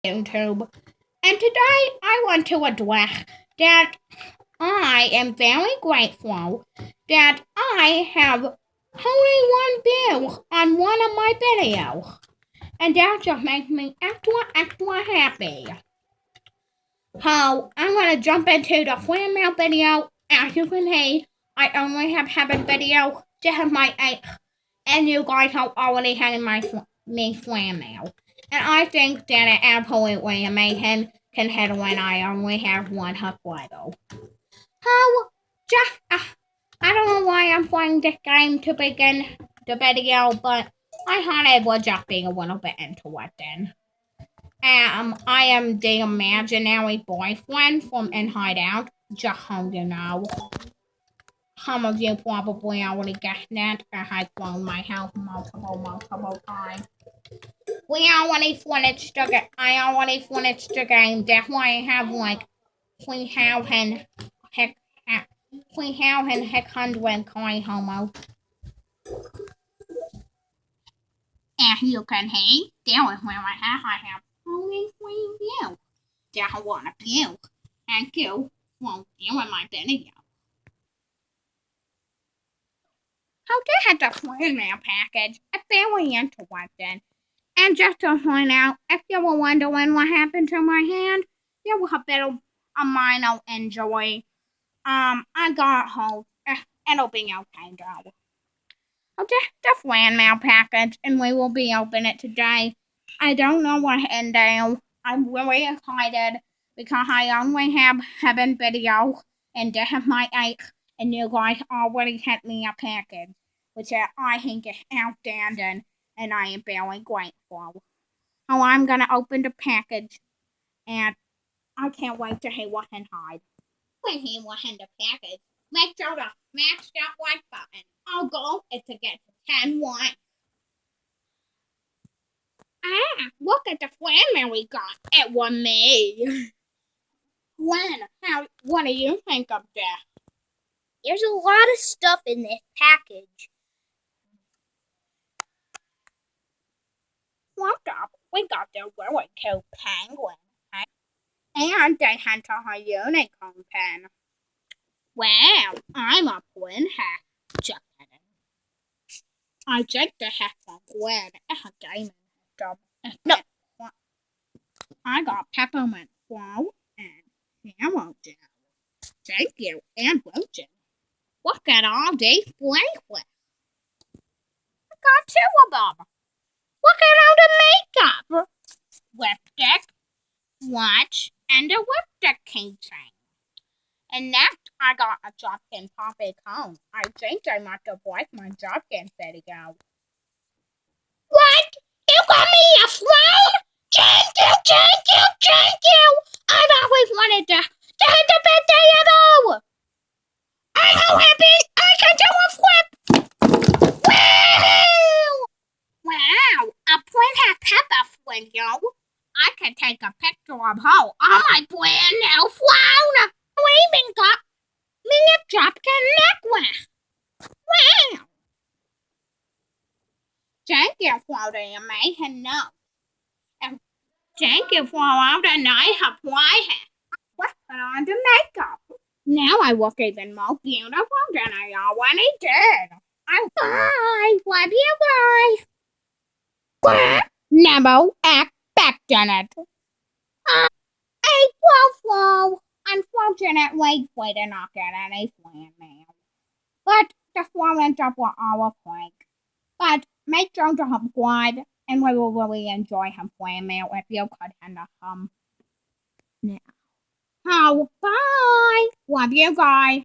YouTube. And today I want to address that I am very grateful that I have only one view on one of my videos. And that just makes me extra happy. So I'm going to jump into the fan mail video. As you can see, I only have 7 videos. This is my 8th. And you guys have already had me fan mail. And I think that it absolutely amazing considering I only have one subscriber. So, I don't know why I'm playing this game to begin the video, but I thought it would just be a little bit interesting. I am the imaginary boyfriend from Inside Out, just so you know. Some of you probably already guessed that, as I've flown my house multiple times. I already finished the game. That's why I have like 3,600 coin homos. As you can see, there is where I have only 3 views. There's a lot of views. Thank you for viewing my video. So this is the fan mail package. It's very interesting. And just to point out, if you were wondering what happened to my hand, there was a bit of a minor injury. I got home. It'll be okay, though. Okay, the fan mail package, and we will be opening it today. I don't know what it entails. I'm really excited because I only have 7 videos, and this is my 8th, and you guys already sent me a package, which I think is outstanding, and I am very grateful. So I'm gonna open the package, and I can't wait to hear what's inside. When he what's in the package, make sure to smash that like button. Our goal is to get to 10 likes. Look at the fan mail we got. It was me. Gwen, what do you think of that? There's a lot of stuff in this package. What up? We got the really cute penguin. And they sent us a unicorn pen. Wow, I'm a twin hat. Just kidding. I think the hat from Gwen. It's a diamond job. No. I got peppermint flow and yellow gel. Thank you, and lotion. Look at all these bracelets. I got 2 of them. Look at all the makeup. Lipstick, watch, and a lipstick keychain. And next, I got a Dropkin Poppy cone. I think I must have liked my Dropkin video. What? You got me a phone? Thank you! I've always wanted to hit the birthday level! I'm so happy I can do a flip! Wow! A Princess Pepper window. I can take a picture of her on my brand new phone! We even got me a Dropkin necklace! Wow! Thank you for the amazing note. And thank you for all the nice appliances. Let's put on the makeup. Now I look even more beautiful than I already did. Bye! Love you guys! Never expecting it. April. Unfortunately, we did not get any fan mail. But the flowers up were our prank. But make sure to subscribe, and we will really enjoy some fan mail if you could send us some now. Oh, bye! Love you guys!